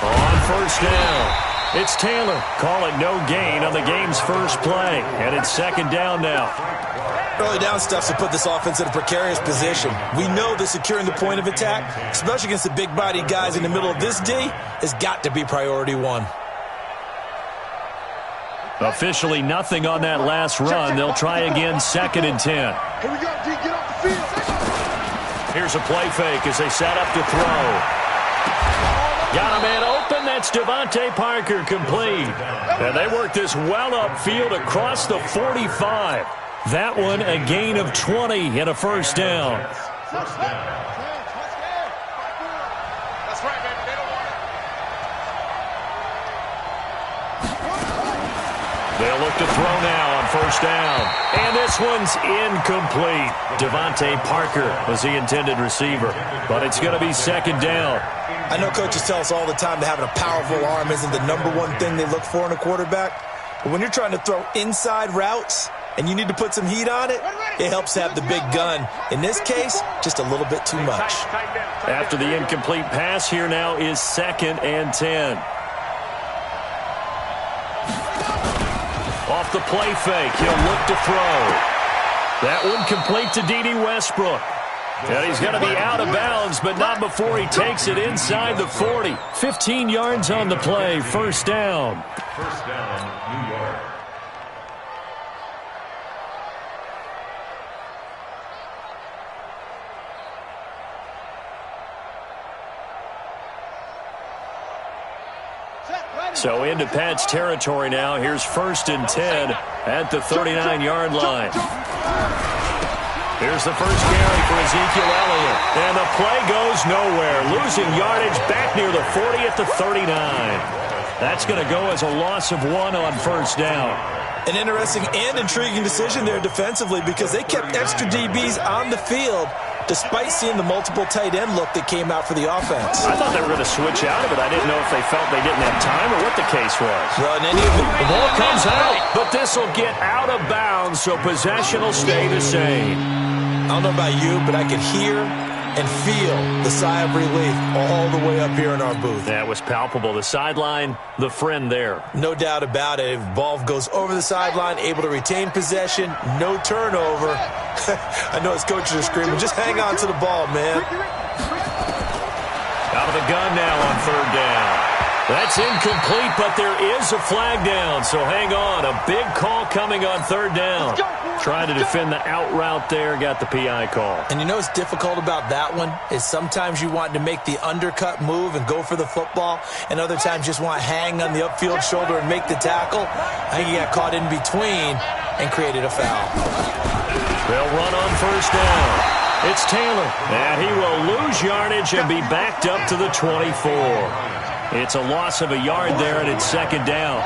On first down, it's Taylor calling no gain on the game's first play. And it's second down now. Early down stuff to put this offense in a precarious position. We know that securing the point of attack, especially against the big-bodied guys in the middle of this D, has got to be priority one. Officially nothing on that last run. They'll try again, second and 10. Here we go, D, get off the field. Here's a play fake as they set up to throw. Got a man open. That's Devontae Parker complete. And they work this well upfield across the 45. That one a gain of 20 and a first down. That's right, baby. They don't want it. They'll look to throw now on first down. And this one's incomplete. Devontae Parker was the intended receiver. But it's going to be second down. I know coaches tell us all the time that having a powerful arm isn't the #1 thing they look for in a quarterback. But when you're trying to throw inside routes and you need to put some heat on it, it helps to have the big gun. In this case, just a little bit too much. After the incomplete pass, here now is second and 10. Off the play fake, he'll look to throw. That one complete to D.D. Westbrook. And he's going to be out of bounds, but not before he takes it inside the 40. 15 yards on the play, first down. First down, New York. So into Pat's territory now. Here's first and 10 at the 39-yard line. Here's the first carry for Ezekiel Elliott. And the play goes nowhere. Losing yardage back near the 40 at the 39. That's going to go as a loss of 1 on first down. An interesting and intriguing decision there defensively because they kept extra DBs on the field despite seeing the multiple tight end look that came out for the offense. I thought they were going to switch out of it. I didn't know if they felt they didn't have time or what the case was. Well, in any event, the ball comes out, but this will get out of bounds, so possession will stay the same. I don't know about you, but I could hear and feel the sigh of relief all the way up here in our booth. That was palpable. The sideline, the friend there. No doubt about it. If the ball goes over the sideline, able to retain possession, no turnover. I know his coaches are screaming, just hang on to the ball, man. Out of the gun now on third down. That's incomplete, but there is a flag down, so hang on. A big call coming on third down. Trying to defend the out route there, got the PI call. And you know what's difficult about that one is sometimes you want to make the undercut move and go for the football, and other times just want to hang on the upfield shoulder and make the tackle. I think he got caught in between and created a foul. They'll run on first down. It's Taylor, and he will lose yardage and be backed up to the 24. It's a loss of a yard there, and it's second down.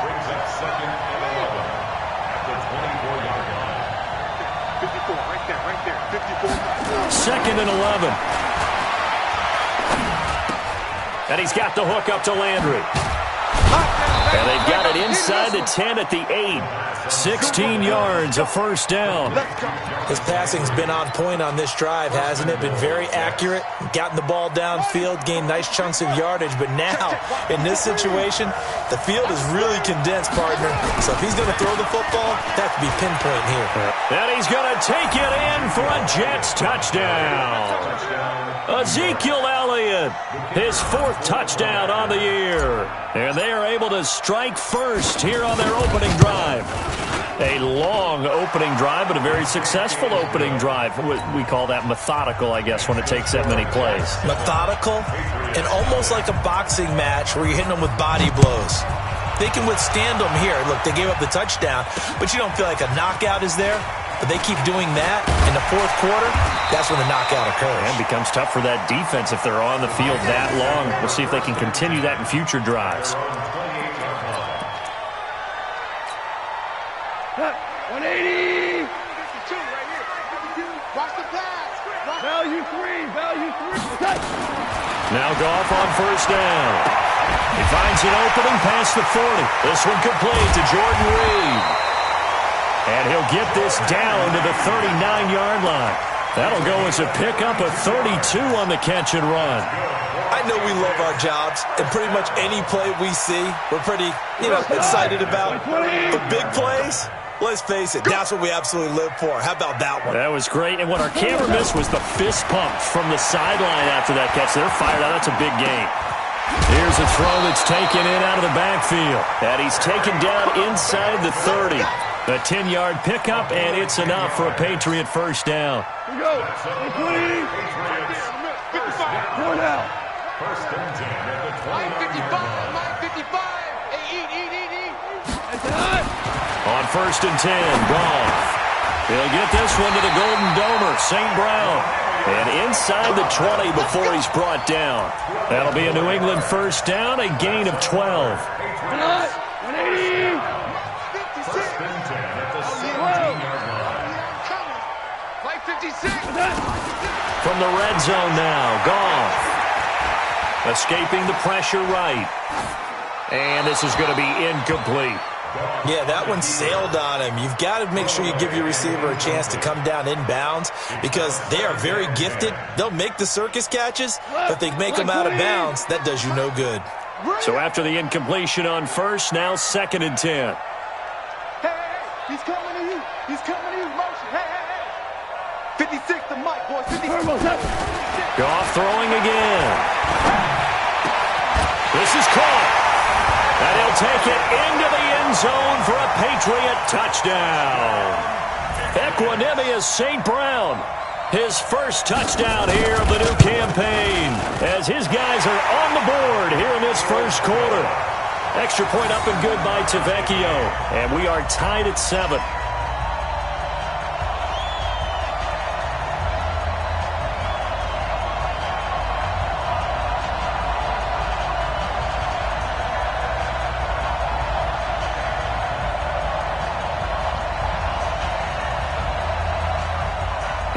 Second and 11. And he's got the hook up to Landry. And they've got it inside the 10 at the 8. 16 yards, a first down. His passing's been on point on this drive, hasn't it? Been very accurate, gotten the ball downfield, gained nice chunks of yardage. But now, in this situation, the field is really condensed, partner. So if he's going to throw the football, that could be pinpoint here. And he's going to take it in for a Jets touchdown. Ezekiel Elliott, his 4th touchdown on the year. And they are able to strike first here on their opening drive. A long opening drive, but a very successful opening drive. We call that methodical, I guess, when it takes that many plays. Methodical and almost like a boxing match where you're hitting them with body blows. They can withstand them here. Look, they gave up the touchdown, but you don't feel like a knockout is there. But they keep doing that in the 4th quarter, that's when the knockout occurs. And it becomes tough for that defense if they're on the field that long. We'll see if they can continue that in future drives. 180. 52 right here. 52. Watch the pass. Value 3. Value 3. Now Goff on first down. He finds an opening past the 40. This one complete to Jordan Reed. And he'll get this down to the 39-yard line. That'll go as a pickup of 32 on the catch and run. I know we love our jobs, and pretty much any play we see, we're pretty, excited about. The big plays, let's face it, that's what we absolutely live for. How about that one? That was great, and what our camera missed was the fist pump from the sideline after that catch. They're fired out. That's a big game. Here's a throw that's taken in out of the backfield. And he's taken down inside the 30. A 10-yard pickup, and it's enough for a Patriot first down. Here we go. 20. 4 now. First and 10 at the 9:55. Eat. On first and 10, Goff. He'll get this one to the Golden Domer, St. Brown. And inside the 20 before he's brought down. That'll be a New England first down, a gain of 12. 180. First and 10 at the 17-yard line. 56. From the red zone now, Goff. Escaping the pressure right. And this is going to be incomplete. Yeah, that one sailed on him. You've got to make sure you give your receiver a chance to come down inbounds because they are very gifted. They'll make the circus catches, but if they make them out of bounds, that does you no good. So after the incompletion on first, now second and 10. Hey, he's coming to you. He's coming to you. Motion. Hey. 56 to Mike, boys. 56. Goff throwing again. This is caught. And he'll take it into the end zone for a Patriot touchdown. Equanimous St. Brown. His first touchdown here of the new campaign as his guys are on the board here in this first quarter. Extra point up and good by Tavecchio. And we are tied at 7.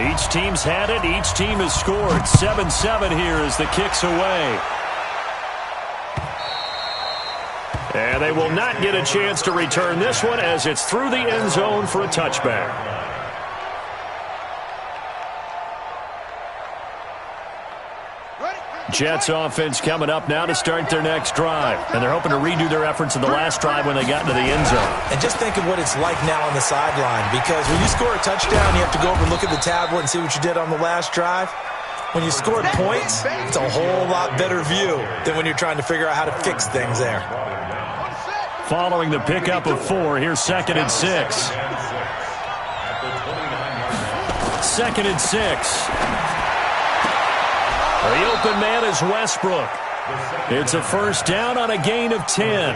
Each team's had it. Each team has scored. 7-7 here as the kick's away. And they will not get a chance to return this one as it's through the end zone for a touchback. Jets offense coming up now to start their next drive. And they're hoping to redo their efforts in the last drive when they got into the end zone. And just think of what it's like now on the sideline because when you score a touchdown, you have to go over and look at the tablet and see what you did on the last drive. When you scored points, it's a whole lot better view than when you're trying to figure out how to fix things there. Following the pickup of 4, here's second and 6. Second and 6. The open man is Westbrook. It's a first down on a gain of 10.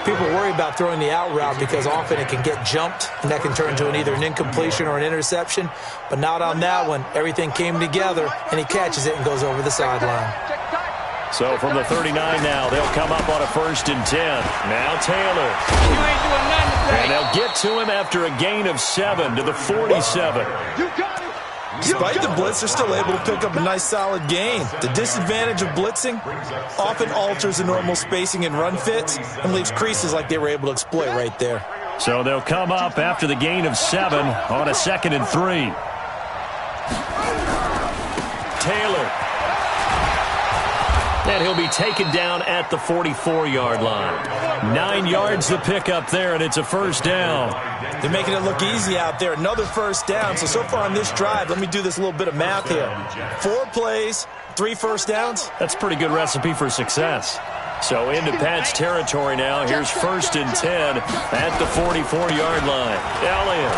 People worry about throwing the out route because often it can get jumped, and that can turn into either an incompletion or an interception. But not on that one. Everything came together, and he catches it and goes over the sideline. So from the 39 now, they'll come up on a first and 10. Now Taylor. And they'll get to him after a gain of 7 to the 47. Despite the blitz, they're still able to pick up a nice solid gain. The disadvantage of blitzing often alters the normal spacing and run fits and leaves creases like they were able to exploit right there. So they'll come up after the gain of 7 on a second and 3. Taylor. And he'll be taken down at the 44-yard line. 9 yards to pick up there, and it's a first down. They're making it look easy out there. Another first down. So far on this drive, let me do this little bit of math here. 4 plays, 3 first downs. That's a pretty good recipe for success. So into Pat's territory now. Here's first and 10 at the 44-yard line. Elliott.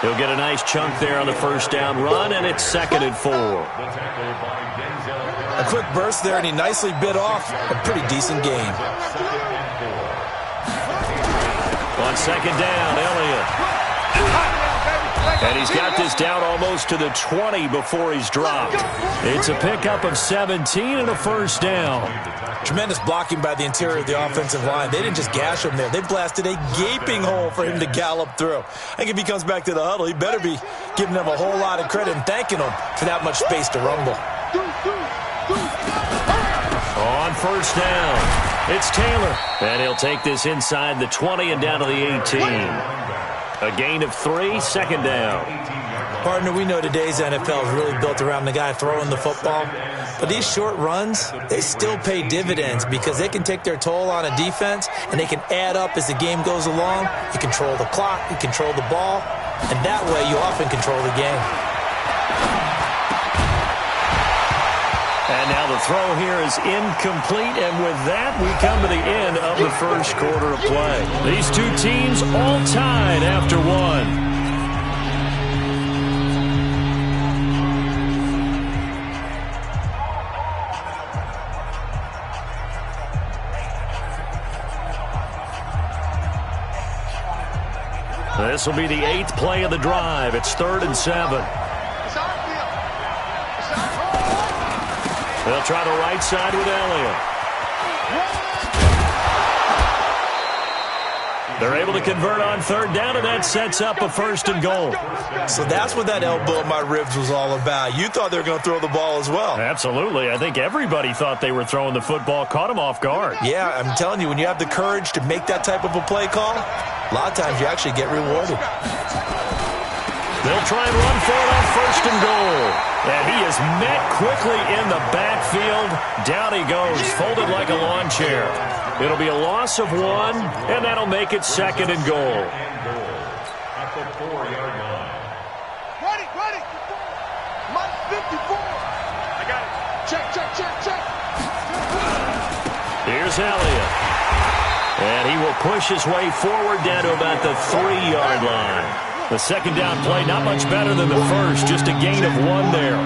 He'll get a nice chunk there on the first down run, and it's second and 4. A quick burst there, and he nicely bit off a pretty decent gain. On second down, Elliott. And he's got this down almost to the 20 before he's dropped. It's a pickup of 17 and a first down. Tremendous blocking by the interior of the offensive line. They didn't just gash him there. They blasted a gaping hole for him to gallop through. I think if he comes back to the huddle, he better be giving them a whole lot of credit and thanking them for that much space to rumble. On first down, it's Taylor. And he'll take this inside the 20 and down to the 18. A gain of 3, second down. Partner, we know today's NFL is really built around the guy throwing the football. But these short runs, they still pay dividends because they can take their toll on a defense and they can add up as the game goes along. You control the clock, you control the ball, and that way you often control the game. And now the throw here is incomplete, and with that, we come to the end of the first quarter of play. These two teams all tied after one. This will be the 8th play of the drive. It's 3rd and 7. They'll try the right side with Elliott. They're able to convert on 3rd down, and that sets up a 1st and goal. So that's what that elbow in my ribs was all about. You thought they were going to throw the ball as well. Absolutely. I think everybody thought they were throwing the football, caught them off guard. Yeah, I'm telling you, when you have the courage to make that type of a play call, a lot of times you actually get rewarded. They'll try and run for it on 1st and goal. And he is met quickly in the backfield. Down he goes, folded like a lawn chair. It'll be a loss of 1, and that'll make it 2nd and goal. At the 4-yard line. Ready. Mike 54. I got it. Check. Here's Elliott. And he will push his way forward down to about the 3-yard line. The 2nd down play, not much better than the first, just a gain of 1 there.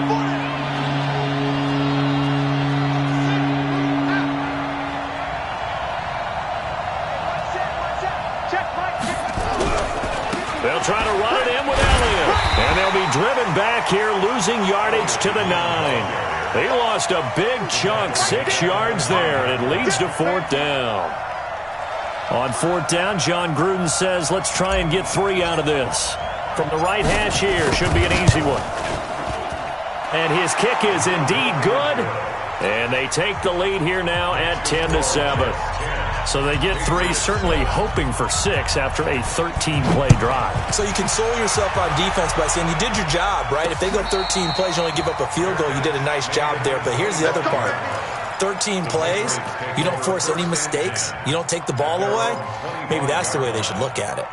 They'll try to run it in with Elliott. And they'll be driven back here, losing yardage to the 9. They lost a big chunk, 6 yards there, and it leads to 4th down. On 4th down, John Gruden says, let's try and get 3 out of this. From the right hash here, should be an easy one. And his kick is indeed good. And they take the lead here now at 10-7. So they get 3, certainly hoping for 6 after a 13-play drive. So you console yourself on defense by saying you did your job, right? If they go 13 plays, you only give up a field goal, you did a nice job there. But here's the other part. 13 plays, you don't force any mistakes, you don't take the ball away. Maybe that's the way they should look at it.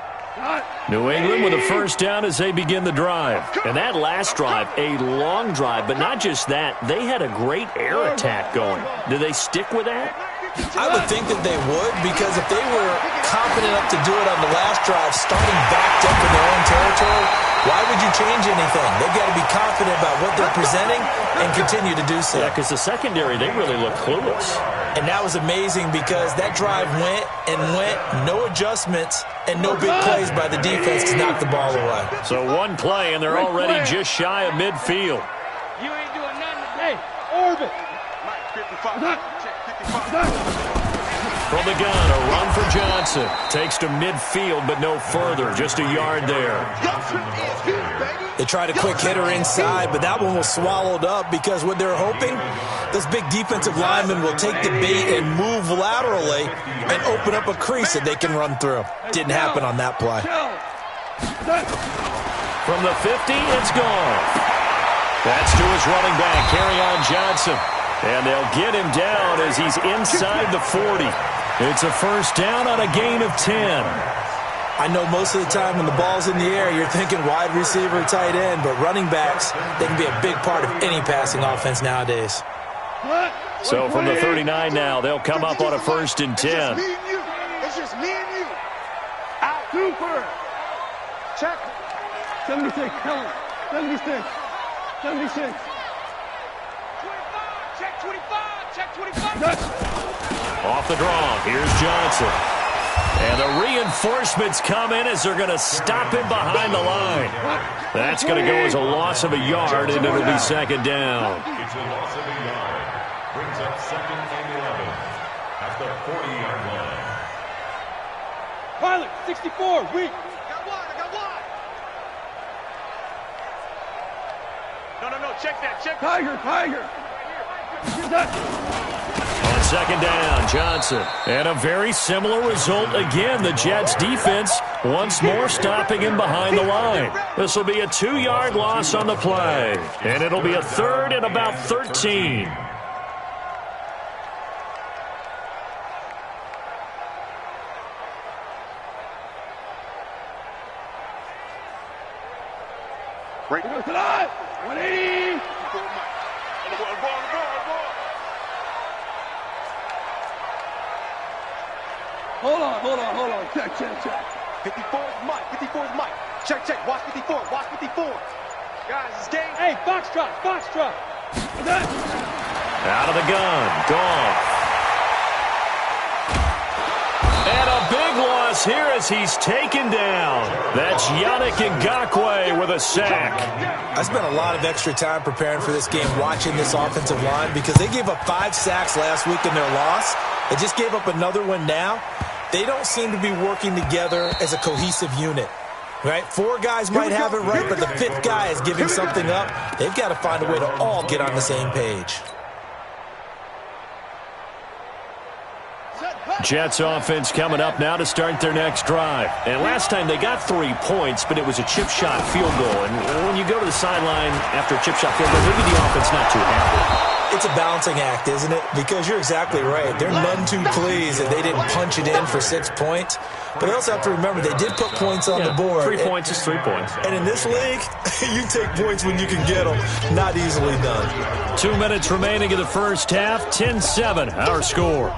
New England with a 1st down as they begin the drive. And that last drive, a long drive, but not just that, they had a great air attack going. Do they stick with that? I would think that they would, because if they were confident enough to do it on the last drive, starting backed up in their own territory, why would you change anything? They've got to be confident about what they're presenting and continue to do so. Yeah, because the secondary, they really look clueless. And that was amazing because that drive went, no adjustments, and no big plays by the defense to knock the ball away. So 1 play, and they're already just shy of midfield. You ain't doing nothing today. Orbit. Mike 55. Check 55. From the gun, a run for Johnson. Takes to midfield, but no further. Just a yard there. They tried a quick hitter inside, but that one was swallowed up because what they're hoping, this big defensive lineman will take the bait and move laterally and open up a crease that they can run through. Didn't happen on that play. From the 50, it's gone. That's to his running back, Kerryon Johnson. And they'll get him down as he's inside the 40. It's a 1st down on a gain of 10. I know most of the time when the ball's in the air, you're thinking wide receiver, tight end, but running backs, they can be a big part of any passing offense nowadays. So from the 39 now, they'll come up on a 1st and 10. It's just me and you. Out. Super. Check. 76. Helen. 76. 76. 25. Check 25. Check 25. Off the draw, here's Johnson. And the reinforcements come in as they're going to stop him behind the line. That's going to go as a loss of a yard, and it'll be 2nd down. It's a loss of a yard. Brings up 2nd and 11 at the 40-yard line. Pilot, 64, weak. I got one. No, check that. Check. Tiger. On second down, Johnson. And a very similar result again. The Jets defense once more stopping him behind the line. This will be a 2-yard loss on the play. And it'll be a 3rd and about 13. Break it to live. 180. Hold on. Check. 54 is Mike. 54 is Mike. Check. Watch 54. Guys, it's game. Hey, Foxtrot. Out of the gun. Goff. And a big loss here as he's taken down. That's Yannick Ngakoue with a sack. I spent a lot of extra time preparing for this game watching this offensive line because they gave up 5 sacks last week in their loss. They just gave up another one now. They don't seem to be working together as a cohesive unit. Right? 4 guys might have it right, but the 5th guy is giving something up. They've got to find a way to all get on the same page. Jets offense coming up now to start their next drive. And last time they got 3 points, but it was a chip shot field goal. And when you go to the sideline after a chip shot field goal, maybe the offense not too happy. It's a balancing act, isn't it? Because you're exactly right. They're none too pleased that they didn't punch it in for 6 points. But they also have to remember they did put points on the board. 3 points is 3 points. And in this league, you take points when you can get them. Not easily done. 2 minutes remaining in the first half. 10-7, our score.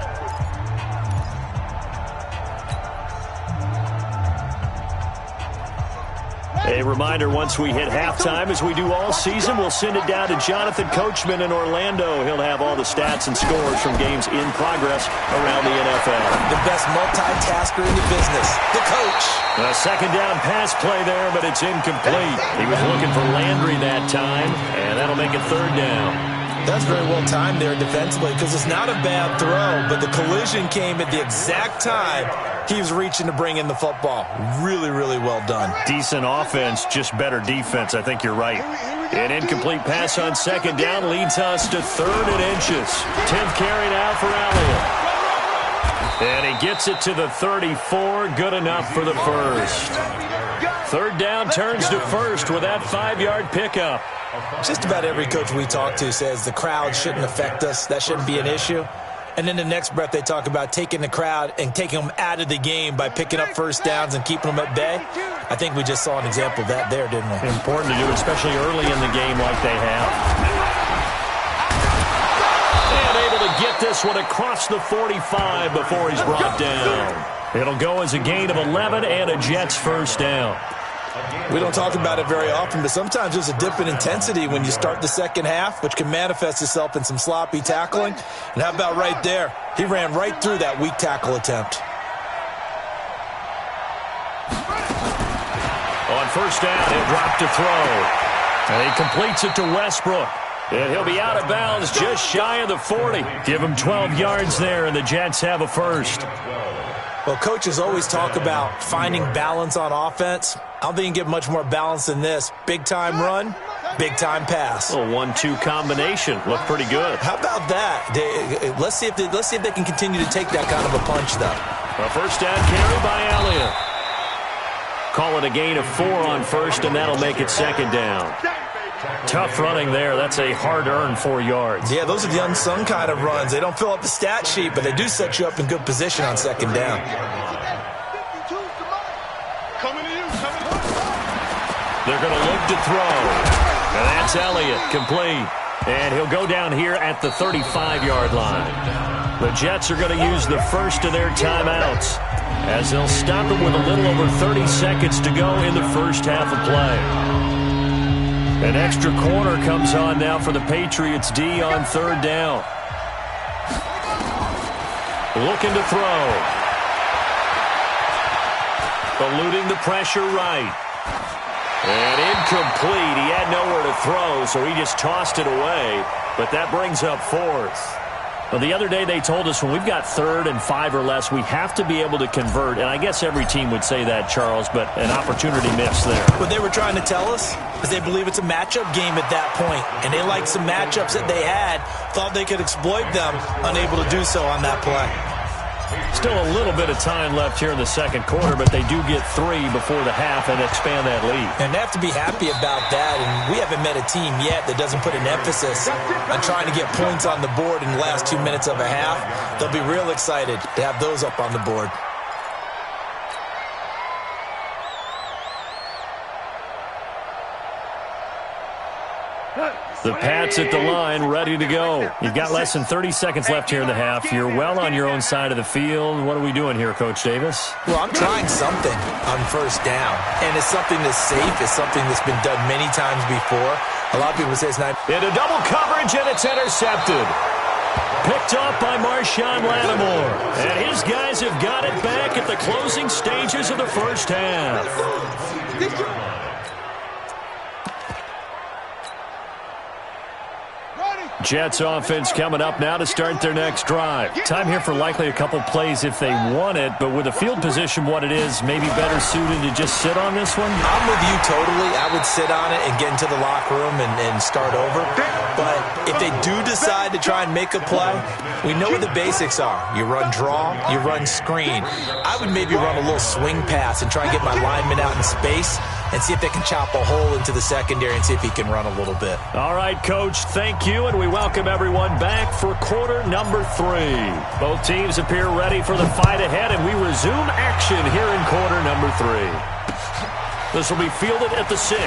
A reminder, once we hit halftime, as we do all season, we'll send it down to Jonathan Coachman in Orlando. He'll have all the stats and scores from games in progress around the NFL. The best multitasker in the business, the coach. A second down pass play there, but it's incomplete. He was looking for Landry that time, and that'll make it 3rd down. That's very well timed there defensively because it's not a bad throw, but the collision came at the exact time he was reaching to bring in the football. Really, really well done. Decent offense, just better defense. I think you're right. An incomplete pass on second down leads us to 3rd and inches. 10th carry now for Elliott. And he gets it to the 34. Good enough for the first. 3rd down turns to 1st with that 5-yard pickup. Just about every coach we talk to says the crowd shouldn't affect us. That shouldn't be an issue. And in the next breath, they talk about taking the crowd and taking them out of the game by picking up first downs and keeping them at bay. I think we just saw an example of that there, didn't we? Important to do, especially early in the game like they have. And able to get this one across the 45 before he's brought down. It'll go as a gain of 11 and a Jets first down. We don't talk about it very often, but sometimes there's a dip in intensity when you start the second half, which can manifest itself in some sloppy tackling. And how about right there? He ran right through that weak tackle attempt. On first down, he'll drop to throw. And he completes it to Westbrook. And he'll be out of bounds just shy of the 40. Give him 12 yards there, and the Jets have a first. Well, coaches always talk about finding balance on offense. I don't think you can get much more balance than this. Big-time run, big-time pass. A 1-2 combination. Looked pretty good. How about that? Let's see if they can continue to take that kind of a punch, though. A first down carry by Elliott. Call it a gain of 4 on first, and that'll make it second down. Tough running there. That's a hard-earned 4 yards. Yeah, those are the unsung kind of runs. They don't fill up the stat sheet, but they do set you up in good position on second down. They're going to look to throw. And that's Elliott, complete. And he'll go down here at the 35-yard line. The Jets are going to use the first of their timeouts as they'll stop it with a little over 30 seconds to go in the first half of play. An extra corner comes on now for the Patriots D on 3rd down. Looking to throw. Eluding the pressure right. And incomplete. He had nowhere to throw, so he just tossed it away. But that brings up 4th. Well, the other day they told us when we've got 3rd and 5 or less, we have to be able to convert. And I guess every team would say that, Charles, but an opportunity missed there. What they were trying to tell us is they believe it's a matchup game at that point. And they liked some matchups that they had, thought they could exploit them, unable to do so on that play. Still a little bit of time left here in the second quarter, but they do get 3 before the half and expand that lead. And they have to be happy about that. And we haven't met a team yet that doesn't put an emphasis on trying to get points on the board in the last 2 minutes of a half. They'll be real excited to have those up on the board. The Pats at the line, ready to go. You've got less than 30 seconds left here in the half. You're well on your own side of the field. What are we doing here, Coach Davis? Well, I'm trying something on first down. And it's something that's safe. It's something that's been done many times before. A lot of people say it's not. Into double coverage, and it's intercepted. Picked up by Marshawn Lattimore. And his guys have got it back at the closing stages of the first half. Jets offense coming up now to start their next drive. Time here for likely a couple plays if they want it, but with the field position what it is, maybe better suited to just sit on this one? I'm with you totally. I would sit on it and get into the locker room and start over. But if they do decide to try and make a play, we know what the basics are. You run draw, you run screen. I would maybe run a little swing pass and try and get my lineman out in space and see if they can chop a hole into the secondary and see if he can run a little bit. All right, Coach, thank you, and we welcome everyone back for quarter number 3. Both teams appear ready for the fight ahead, and we resume action here in quarter number 3. This will be fielded at the 6.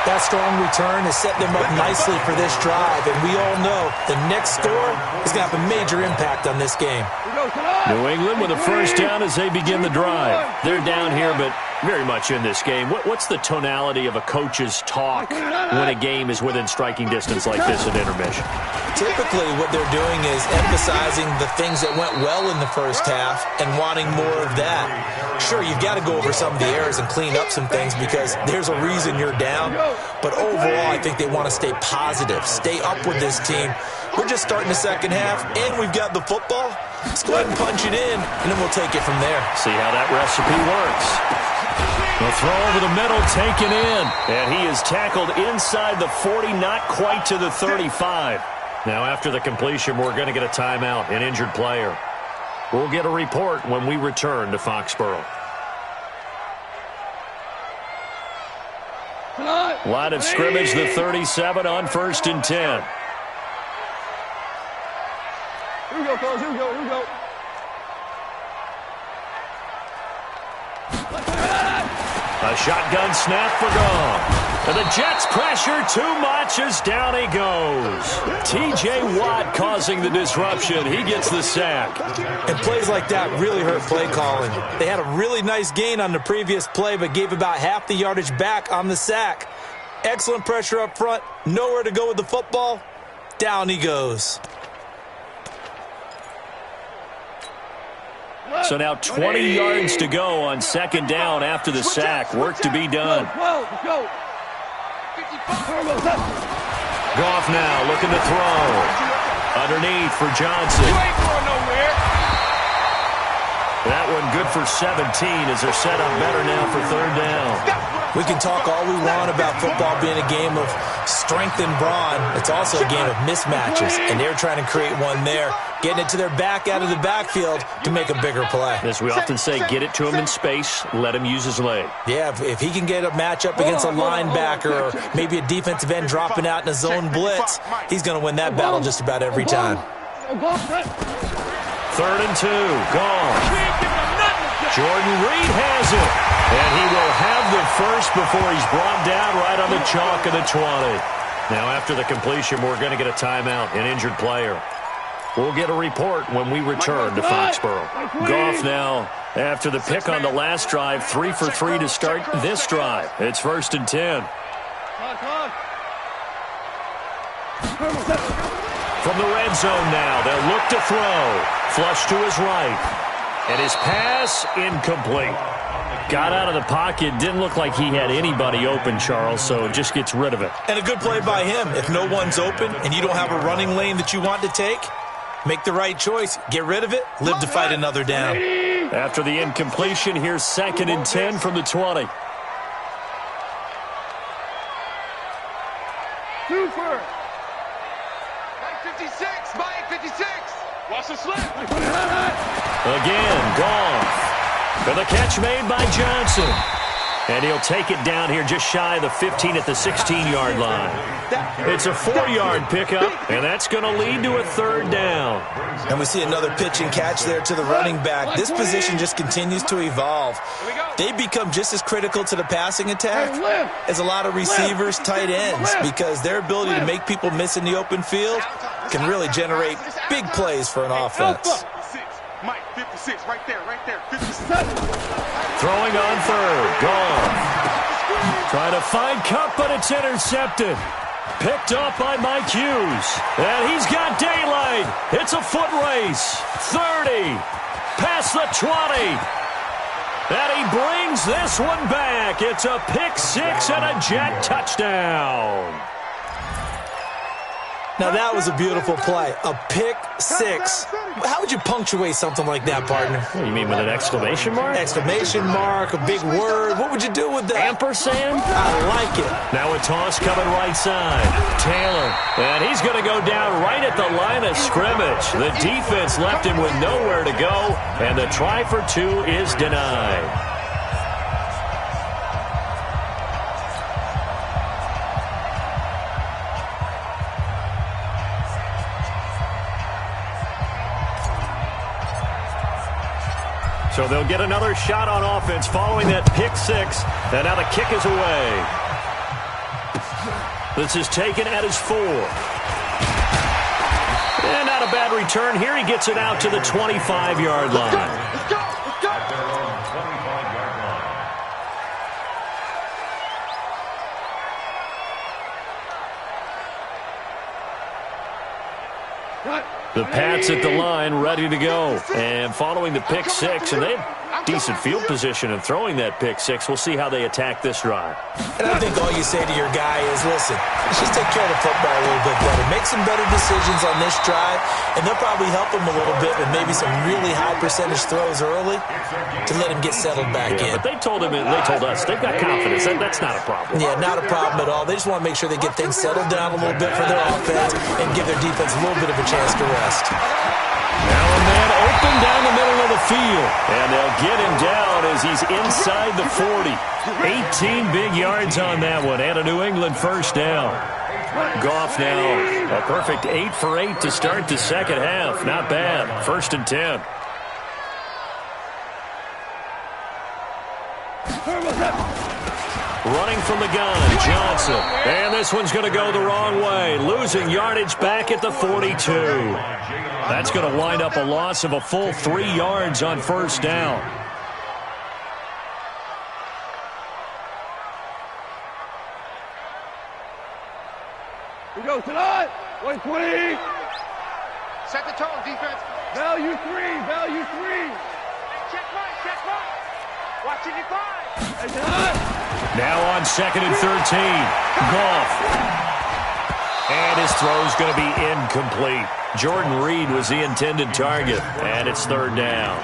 That strong return has set them up nicely for this drive, and we all know the next score is going to have a major impact on this game. New England with a first down as they begin the drive. They're down here, but very much in this game. What's the tonality of a coach's talk when a game is within striking distance like this at intermission? Typically, what they're doing is emphasizing the things that went well in the first half and wanting more of that. Sure, you've got to go over some of the errors and clean up some things because there's a reason you're down. But overall, I think they want to stay positive, stay up with this team. We're just starting the second half, and we've got the football. Let's go ahead and punch it in, and then we'll take it from there. See how that recipe works. The throw over the middle, taken in. And he is tackled inside the 40, not quite to the 35. Now, after the completion, we're going to get a timeout, an injured player. We'll get a report when we return to Foxborough. Line of scrimmage, the 37 on 1st and 10. Here we go, fellas. Here we go. Here we go. A shotgun snap for Gone. And the Jets pressure too much as down he goes. T.J. Watt causing the disruption. He gets the sack. And plays like that really hurt play calling. They had a really nice gain on the previous play, but gave about half the yardage back on the sack. Excellent pressure up front. Nowhere to go with the football. Down he goes. So now 20 yards to go on 2nd down after the sack. Work to be done. Go. Goff now looking to throw. Underneath for Johnson. You ain't going nowhere. That one good for 17 as they're set up better now for 3rd down. We can talk all we want about football being a game of strength and brawn. It's also a game of mismatches, and they're trying to create one there, getting it to their back out of the backfield to make a bigger play. As we often say, get it to him in space, let him use his leg. Yeah, if he can get a matchup against a linebacker or maybe a defensive end dropping out in a zone blitz, he's going to win that battle just about every time. 3rd and 2, Gone. Jordan Reed has it, and he will have the first before he's brought down right on the chalk of the 20. Now, after the completion, we're going to get a timeout, an injured player. We'll get a report when we return to Foxborough. Goff now, after the pick on the last drive, 3 for 3 to start this drive. It's 1st and 10. From the red zone now, they'll look to throw. Flush to his right. And his pass incomplete. Got out of the pocket. Didn't look like he had anybody open, Charles, so just gets rid of it. And a good play by him. If no one's open and you don't have a running lane that you want to take, make the right choice. Get rid of it. Live to fight another down. After the incompletion, here's 2nd and 10 from the 20. Super. Mike 56, Mike 56. Watch the slip. Again, Goff. For the catch made by Johnson. And he'll take it down here just shy of the 15 at the 16-yard line. It's a 4-yard pickup, and that's going to lead to a 3rd down. And we see another pitch and catch there to the running back. This position just continues to evolve. They become just as critical to the passing attack as a lot of receivers, tight ends, because their ability to make people miss in the open field can really generate big plays for an offense. Mike 56, right there, 56. Throwing on 3rd. Goff. Trying to find Cup, but it's intercepted. Picked up by Mike Hughes. And he's got daylight. It's a foot race. 30. Past the 20. And he brings this one back. It's a pick 6 and a Jet touchdown. Now, that was a beautiful play. A pick 6. How would you punctuate something like that, partner? What do you mean, with an exclamation mark? Exclamation mark, a big word. What would you do with that? Ampersand? I like it. Now a toss coming right side. Taylor. And he's going to go down right at the line of scrimmage. The defense left him with nowhere to go. And the try for 2 is denied. So they'll get another shot on offense following that pick 6. And now the kick is away. This is taken at his 4. And not a bad return here. He gets it out to the 25-yard line. Let's go. The Pats at the line, ready to go. And following the pick 6, and they have decent field position in throwing that pick 6. We'll see how they attack this drive. And I think all you say to your guy is, listen, let's just take care of the football a little bit better. Make some better decisions on this drive, and they'll probably help him a little bit with maybe some really high percentage throws early to let him get settled back in. But they told us, they've got confidence. That's not a problem. Yeah, not a problem at all. They just want to make sure they get things settled down a little bit for their offense and give their defense a little bit of a chance to rest. Now a man open down the middle of the field. And they'll get him down as he's inside the 40. 18 big yards on that one. And a New England first down. Goff now a perfect 8 for 8 to start the second half. Not bad. 1st and 10. Running from the gun, Johnson. And this one's going to go the wrong way. Losing yardage back at the 42. That's going to wind up a loss of a full 3 yards on 1st down. We go tonight. 120. Set the tone, defense. Value 3. Value 3. Check right. Watching you 5. And tonight. Now on 2nd and 13. Goff. And his throw's going to be incomplete. Jordan Reed was the intended target, and it's 3rd down.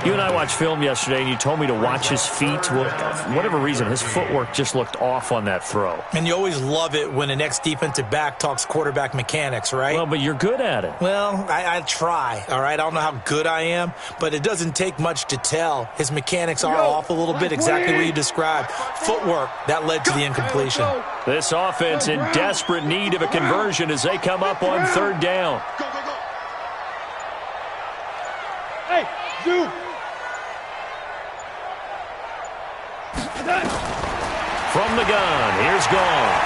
You and I watched film yesterday, and you told me to watch his feet. Well, for whatever reason, his footwork just looked off on that throw. And you always love it when an ex-defensive back talks quarterback mechanics, right? Well, but you're good at it. Well, I try, all right? I don't know how good I am, but it doesn't take much to tell. His mechanics are off a little bit, exactly what you described. Footwork, that led to the incompletion. This offense in desperate need of a conversion as they come up on 3rd down. Go. Hey, zoom. From the gun, here's Goff.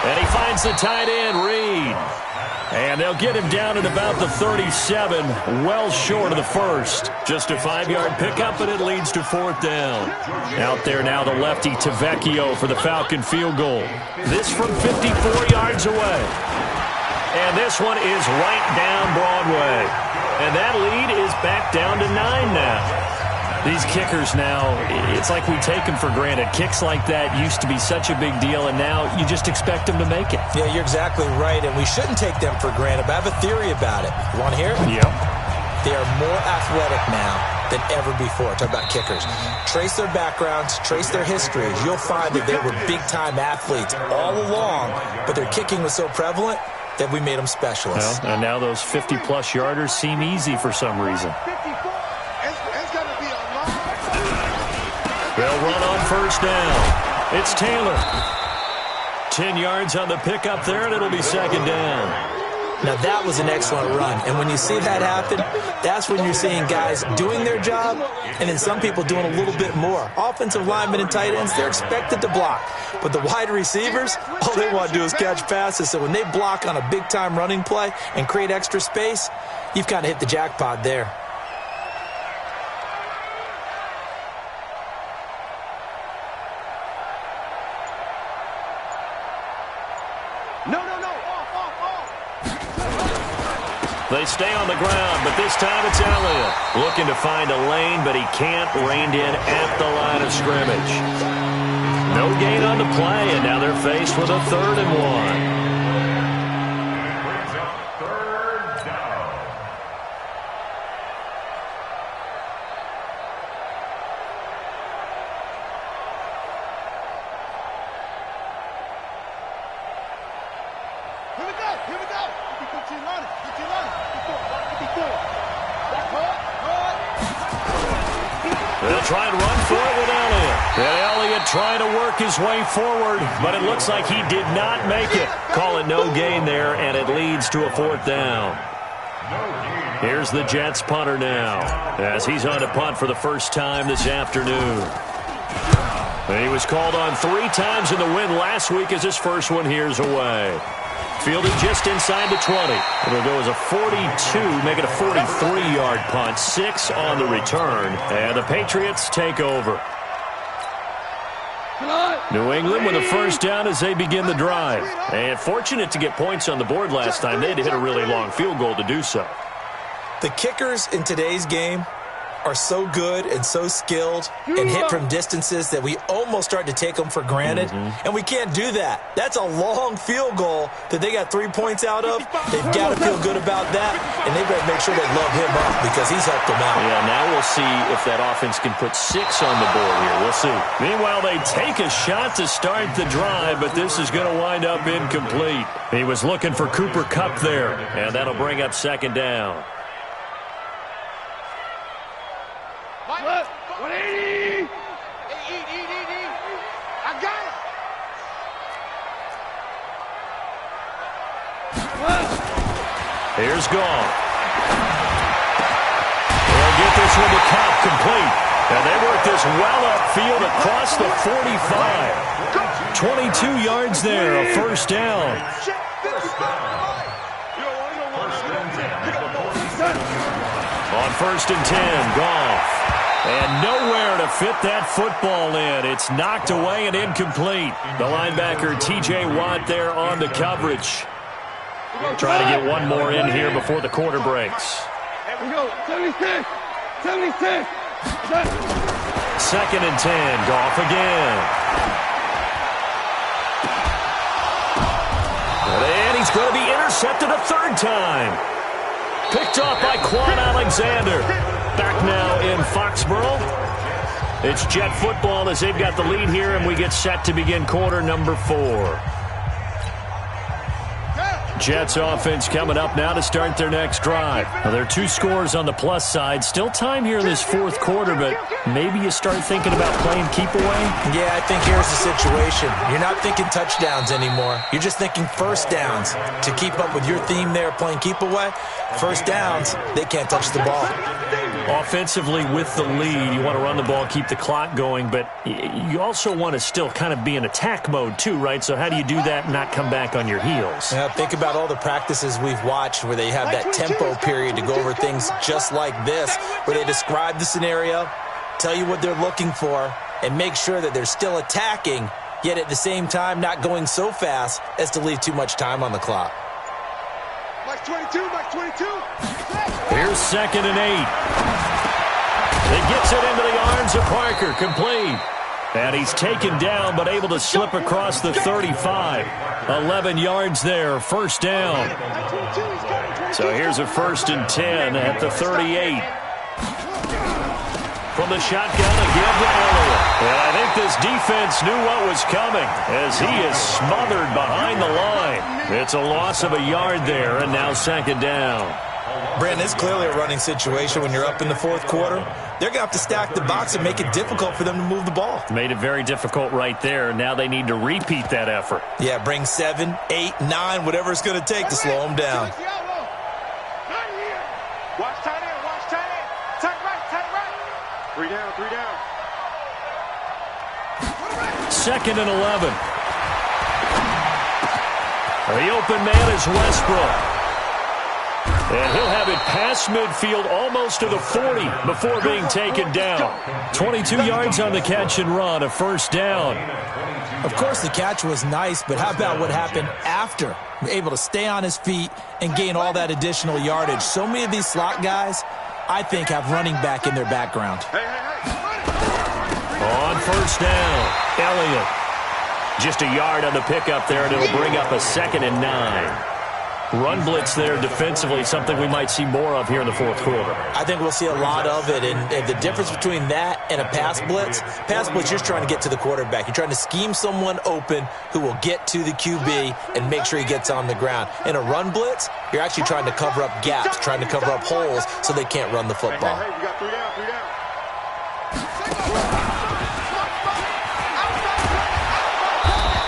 And he finds the tight end, Reed. And they'll get him down at about the 37, well short of the 1st. Just a 5-yard pickup, and it leads to 4th down. Out there now, the lefty Tavecchio for the Falcon field goal. This from 54 yards away. And this one is right down Broadway. And that lead is back down to 9 now. These kickers now, it's like we take them for granted. Kicks like that used to be such a big deal, and now you just expect them to make it. Yeah, you're exactly right, and we shouldn't take them for granted, but I have a theory about it. You want to hear it? Yep. They are more athletic now than ever before. Talk about kickers. Trace their backgrounds, trace their histories. You'll find that they were big-time athletes all along, but their kicking was so prevalent that we made them specialists. Well, and now those 50-plus yarders seem easy for some reason. They'll run on first down. It's Taylor. 10 yards on the pickup there, and it'll be second down. Now, that was an excellent run. And when you see that happen, that's when you're seeing guys doing their job and then some people doing a little bit more. Offensive linemen and tight ends, they're expected to block. But the wide receivers, all they want to do is catch passes. So when they block on a big-time running play and create extra space, you've kind of hit the jackpot there. They stay on the ground, but this time it's Elliott. Looking to find a lane, but he can't. Reined in at the line of scrimmage. No gain on the play, and now they're faced with a 3rd and 1. Brings up 3rd down. Here we go. Here we go. 15 runners. 15 runners. 54. They'll try and run for it with Elliott. And Elliott trying to work his way forward, but it looks like he did not make it. Call it no gain there, and it leads to a 4th down. Here's the Jets punter now, as he's on to punt for the first time this afternoon. And he was called on 3 times in the win last week as his first one here's away. Fielded just inside the 20. It'll go as a 42, make it a 43-yard punt. 6 on the return, and the Patriots take over. New England with a first down as they begin the drive. And fortunate to get points on the board last time. They had to hit a really long field goal to do so. The kickers in today's game are so good and so skilled and hit from distances that we almost start to take them for granted, and we can't do that. That's a long field goal that they got 3 points out of. They've got to feel good about that, and they better make sure they love him up because he's helped them out. Yeah, now we'll see if that offense can put 6 on the board here. We'll see. Meanwhile, they take a shot to start the drive, but this is going to wind up incomplete. He was looking for Cooper Kupp there, and that'll bring up second down. 180. I got it. Here's Goff. They'll get this one to Kupp, complete. And they work this well upfield across the 45. 22 yards there, a first down. On 1st and 10, Goff. And nowhere to fit that football in. It's knocked away and incomplete. The linebacker, T.J. Watt, there on the coverage. Trying to get one more in here before the quarter breaks. Here we go. 76. 76. 2nd and 10, Goff again. And he's going to be intercepted a 3rd time. Picked off by Quan Alexander. Back now in Foxborough. It's Jet football as they've got the lead here, and we get set to begin quarter number 4. Jets offense coming up now to start their next drive. Now, there are 2 scores on the plus side. Still time here in this 4th quarter, but maybe you start thinking about playing keep away? Yeah, I think here's the situation. You're not thinking touchdowns anymore. You're just thinking first downs. To keep up with your theme there, playing keep away, first downs, they can't touch the ball. Offensively with the lead, you want to run the ball, keep the clock going, but you also want to still kind of be in attack mode too, right? So how do you do that and not come back on your heels? Yeah, think about all the practices we've watched where they have that tempo period to go over things just like this, where they describe the scenario, tell you what they're looking for, and make sure that they're still attacking, yet at the same time not going so fast as to leave too much time on the clock. Mike 22, Mike 22. Here's 2nd and 8. It gets it into the arms of Parker, complete. And he's taken down, but able to slip across the 35. 11 yards there, first down. So here's a 1st and 10 at the 38. From the shotgun, again to Elliott. And I think this defense knew what was coming as he is smothered behind the line. It's a loss of a yard there, and now 2nd down. Brandon, it's clearly a running situation when you're up in the 4th quarter. They're going to have to stack the box and make it difficult for them to move the ball. Made it very difficult right there. Now they need to repeat that effort. Yeah, bring 7, 8, 9, whatever it's going to take to slow them down. Watch tight end, watch tight end. Tight right. 3 down, 3 down. 2nd and 11. The open man is Westbrook. And he'll have it past midfield almost to the 40 before being taken down. 22 yards on the catch and run, a 1st down. Of course, the catch was nice, but how about what happened after? Able to stay on his feet and gain all that additional yardage. So many of these slot guys, I think, have running back in their background. On 1st down, Elliott. Just a yard on the pickup there, and it'll bring up a 2nd and 9. Run blitz there defensively, something we might see more of here in the 4th quarter. I think we'll see a lot of it, and the difference between that and a pass blitz, you're just trying to get to the quarterback. You're trying to scheme someone open who will get to the QB and make sure he gets on the ground. In a run blitz, you're actually trying to cover up gaps, trying to cover up holes so they can't run the football. Hey, you got 3 down, 3 down.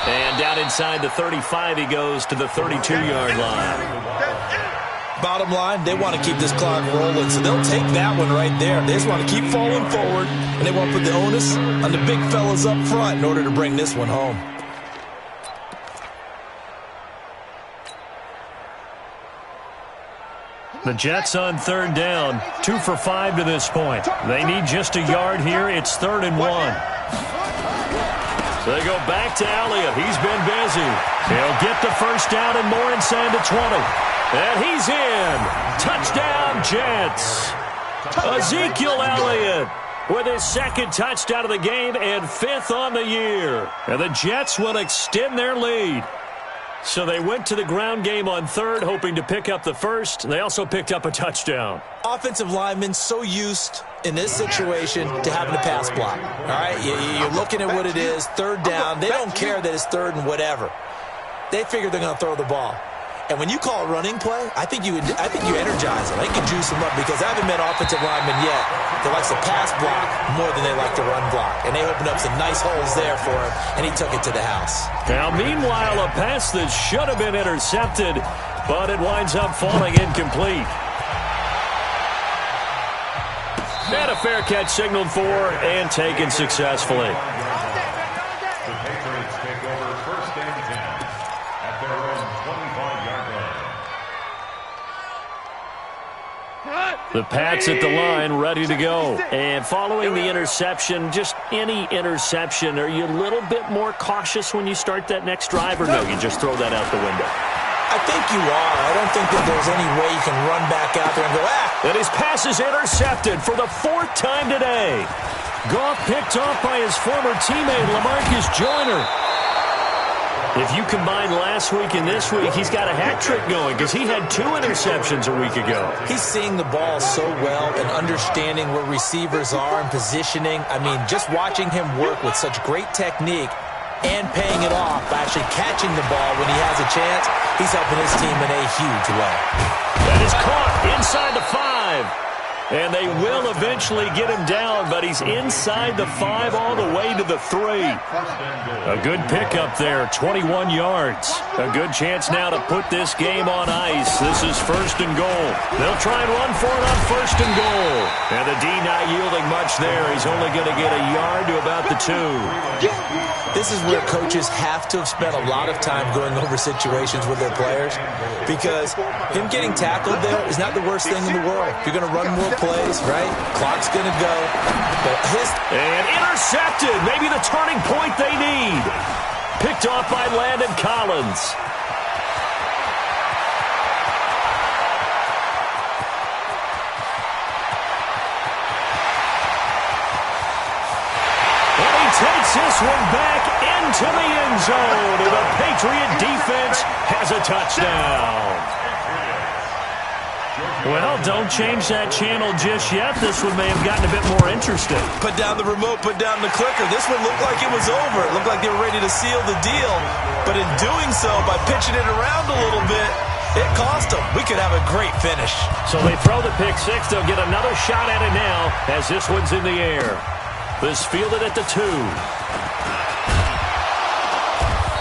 And down inside the 35, he goes to the 32-yard line. Bottom line, they want to keep this clock rolling, so they'll take that one right there. They just want to keep falling forward, and they want to put the onus on the big fellas up front in order to bring this one home. The Jets on 3rd down, 2 for 5 to this point. They need just a yard here. It's 3rd and 1. They go back to Elliott. He's been busy. He'll get the 1st down and more inside the 20. And he's in. Touchdown, Jets. Ezekiel Elliott with his 2nd touchdown of the game and 5th on the year. And the Jets will extend their lead. So they went to the ground game on 3rd, hoping to pick up the 1st. They also picked up a touchdown. Offensive linemen so used in this situation to having a pass block. All right, you're looking at what it is, 3rd down. They don't care that it's 3rd and whatever. They figure they're going to throw the ball. And when you call a running play, I think you energize them. They can juice them up because I haven't met offensive linemen yet that likes to pass block more than they like to run block. And they opened up some nice holes there for him, and he took it to the house. Now, meanwhile, a pass that should have been intercepted, but it winds up falling incomplete. And a fair catch signaled for and taken successfully. The Patriots take over 1st and 10 at their own 25-yard line. The Pats at the line, ready to go. And following the interception, just any interception, are you a little bit more cautious when you start that next drive, or no, you just throw that out the window? I think you are. I don't think that there's any way you can run back out there and go, And his pass is intercepted for the 4th time today. Goff picked off by his former teammate, LaMarcus Joyner. If you combine last week and this week, he's got a hat trick going because he had 2 interceptions a week ago. He's seeing the ball so well and understanding where receivers are and positioning. I mean, just watching him work with such great technique and paying it off by actually catching the ball when he has a chance, he's helping his team in a huge way. That is caught inside the 5. And they will eventually get him down, but he's inside the 5 all the way to the 3. A good pickup there, 21 yards. A good chance now to put this game on ice. This is 1st and goal. They'll try and run for it on 1st and goal. And the D not yielding much there. He's only going to get a yard to about the 2. This is where coaches have to have spent a lot of time going over situations with their players, because him getting tackled there is not the worst thing in the world. If you're going to run more plays, right? Clock's going to go. And intercepted. Maybe the turning point they need. Picked off by Landon Collins. takes this one back into the end zone. And the Patriot defense has a touchdown. Well, don't change that channel just yet. This one may have gotten a bit more interesting. Put down the remote, put down the clicker. This one looked like it was over. It looked like they were ready to seal the deal. But in doing so, by pitching it around a little bit, it cost them. We could have a great finish. So they throw the pick six. They'll get another shot at it now as this one's in the air. This fielded at the 2.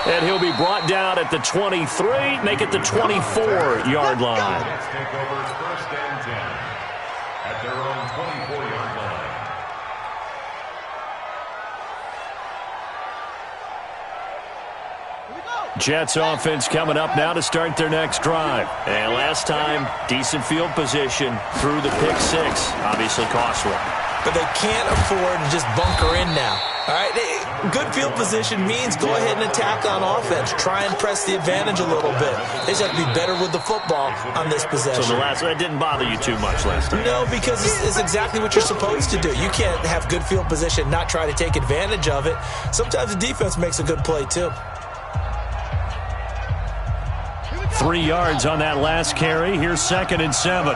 And he'll be brought down at the 23, make it the 24-yard line. Jets take over first and 10 at their own 24-yard line. Jets offense coming up now to start their next drive. And last time, decent field position through the pick six. Obviously costly. But they can't afford to just bunker in now. All right, good field position means go ahead and attack on offense. Try and press the advantage a little bit. They just have to be better with the football on this possession. So that didn't bother you too much last time? No, because it's exactly what you're supposed to do. You can't have good field position and not try to take advantage of it. Sometimes the defense makes a good play, too. 3 yards on that last carry. Here's 2nd and 7.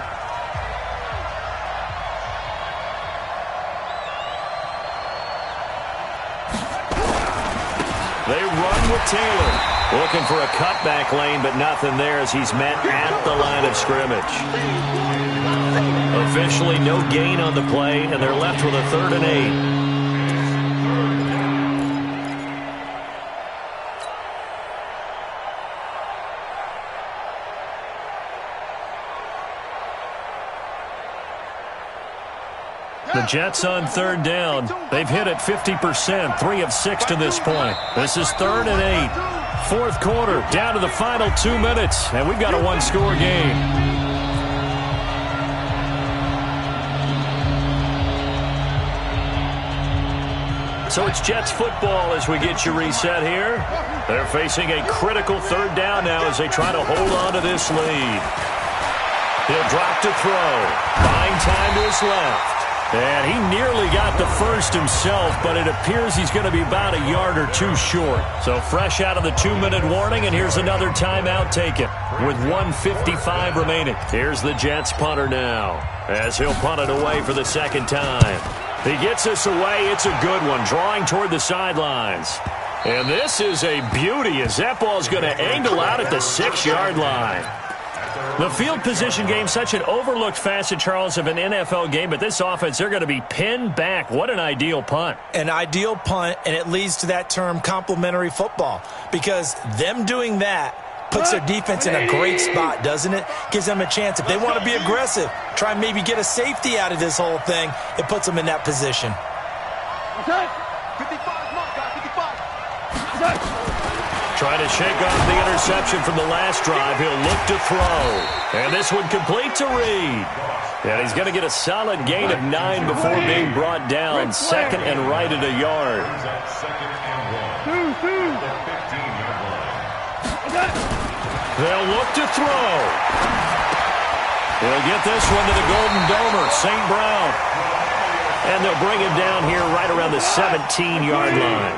They run with Taylor. Looking for a cutback lane, but nothing there as he's met at the line of scrimmage. Officially no gain on the play, and they're left with a 3rd and 8. The Jets on 3rd down. They've hit it 50%, 3 of 6 to this point. This is 3rd and 8. 4th quarter, down to the final 2 minutes, and we've got a 1-score game. So it's Jets football as we get you reset here. They're facing a critical 3rd down now as they try to hold on to this lead. He'll drop to throw. Buying time to his left. And he nearly got the first himself, but it appears he's going to be about a yard or 2 short. So fresh out of the 2-minute warning, and here's another timeout taken with 1:55 remaining. Here's the Jets punter now as he'll punt it away for the 2nd time. He gets this away. It's a good one, drawing toward the sidelines. And this is a beauty as that ball's going to angle out at the 6-yard line. The field position game, such an overlooked facet, Charles, of an NFL game, but this offense, they're going to be pinned back. What an ideal punt. An ideal punt, and it leads to that term complementary football, because them doing that puts their defense in a great spot, doesn't it? Gives them a chance. If they want to be aggressive, try and maybe get a safety out of this whole thing, it puts them in that position. 55, mark, guy, 55. Trying to shake off the interception from the last drive. He'll look to throw. And this one complete to Reed. And he's going to get a solid gain of 9 before being brought down. 2nd and right at a yard. They'll look to throw. He'll get this one to the Golden Domer, St. Brown. And they'll bring him down here right around the 17-yard line.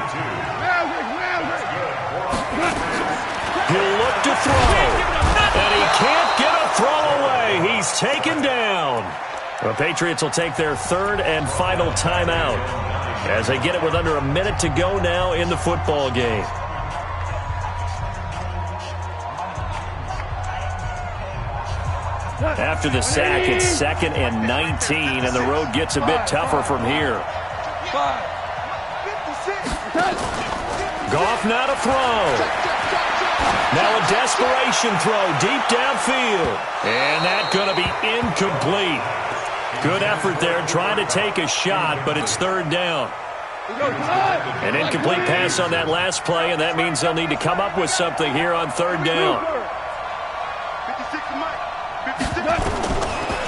He'll look to throw, and he can't get a throw away. He's taken down. The Patriots will take their 3rd and final timeout as they get it with under a minute to go now in the football game. After the sack, it's 2nd and 19, and the road gets a bit tougher from here. Goff now to throw. Now a desperation throw deep downfield. And that's going to be incomplete. Good effort there trying to take a shot, but it's 3rd down. An incomplete pass on that last play, and that means they'll need to come up with something here on 3rd down.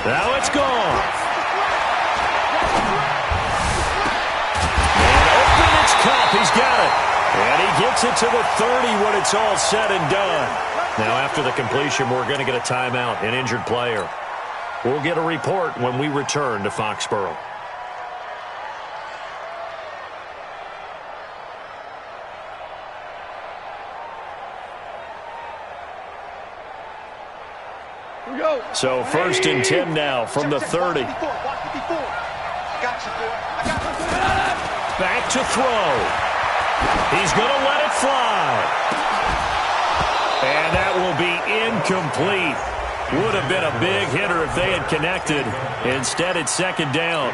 Now it's gone. And open its cup. He's got it. And he gets it to the 30 when it's all said and done. Now, after the completion, we're going to get a timeout, an injured player. We'll get a report when we return to Foxborough. we go. So 1st and 10 now from the 30. Watch 54. I got you, boy. I got you. Back to throw. He's going to let it fly. And that will be incomplete. Would have been a big hitter if they had connected. Instead, it's 2nd down.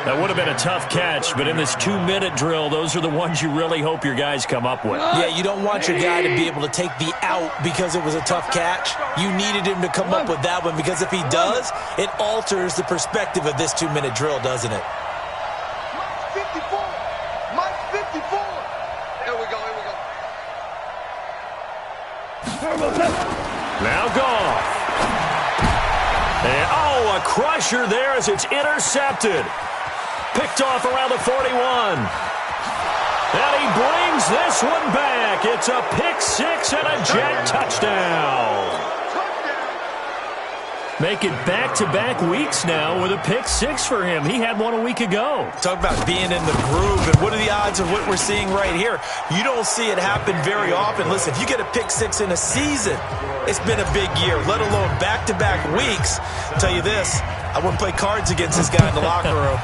That would have been a tough catch, but in this 2-minute drill, those are the ones you really hope your guys come up with. Yeah, you don't want your guy to be able to take the out because it was a tough catch. You needed him to come up with that one because if he does, it alters the perspective of this 2-minute drill, doesn't it? Mike 54. Mike 54. Here we go. Now Goff. And, a crusher there as it's intercepted. Picked off around the 41. And he brings this one back. It's a pick 6 and a Jet touchdown. Make it back-to-back weeks now with a pick 6 for him. He had one a week ago. Talk about being in the groove, and what are the odds of what we're seeing right here? You don't see it happen very often. Listen, if you get a pick 6 in a season, it's been a big year, let alone back-to-back weeks. I'll tell you this, I wouldn't play cards against this guy in the locker room.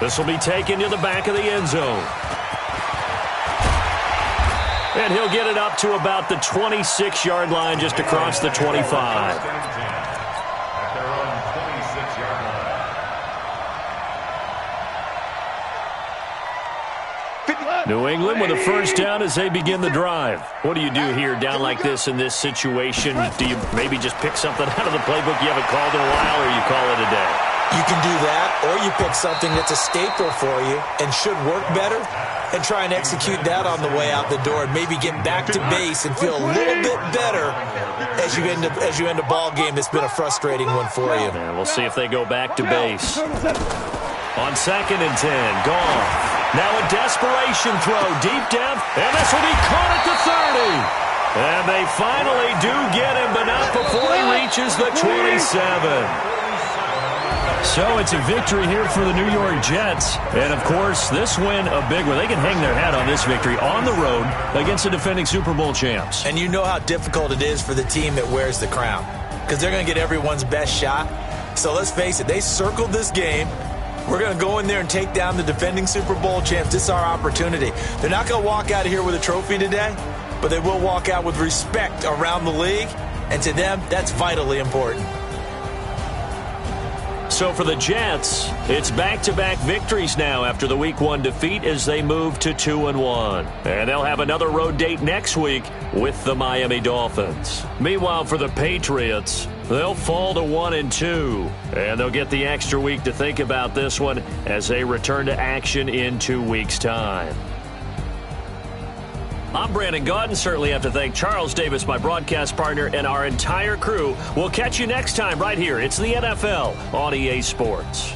This will be taken to the back of the end zone. And he'll get it up to about the 26-yard line, just across the 25. At their own 26-yard line. New England with a 1st down as they begin the drive. What do you do here down like this in this situation? Do you maybe just pick something out of the playbook you haven't called in a while, or you call it a day? You can do that, or you pick something that's a staple for you and should work better and try and execute that on the way out the door and maybe get back to base and feel a little bit better as you end a ball game that's been a frustrating one for you. And we'll see if they go back to base. On 2nd and 10, Goff. Now a desperation throw deep down, and this will be caught at the 30. And they finally do get him, but not before he reaches the 27. So it's a victory here for the New York Jets. And, of course, this win, a big one. They can hang their hat on this victory on the road against the defending Super Bowl champs. And you know how difficult it is for the team that wears the crown because they're going to get everyone's best shot. So let's face it, they circled this game. We're going to go in there and take down the defending Super Bowl champs. This is our opportunity. They're not going to walk out of here with a trophy today, but they will walk out with respect around the league. And to them, that's vitally important. So for the Jets, it's back-to-back victories now after the Week 1 defeat as they move to 2-1. And they'll have another road date next week with the Miami Dolphins. Meanwhile, for the Patriots, they'll fall to 1-2. And they'll get the extra week to think about this one as they return to action in 2 weeks' time. I'm Brandon Gaudin. Certainly have to thank Charles Davis, my broadcast partner, and our entire crew. We'll catch you next time right here. It's the NFL on EA Sports.